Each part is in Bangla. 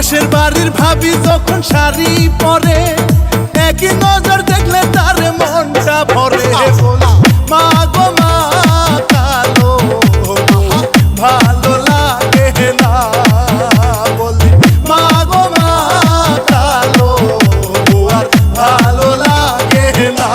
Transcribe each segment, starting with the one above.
পাশের বাড়ির ভাবি যখন শাড়ি পরে একই নজর দেখলে তার মনটা ভরে মা গো মা কালো ভালো লাগে না বলি মা গো মা কালো আর ভালো লাগে না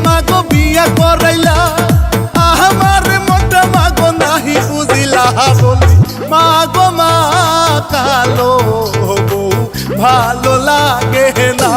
মাগো বিয়া করাইলা আমার মোটা মাগো নাহি বুঝিলা বলি মাগো মা কালো ভালো লাগে না।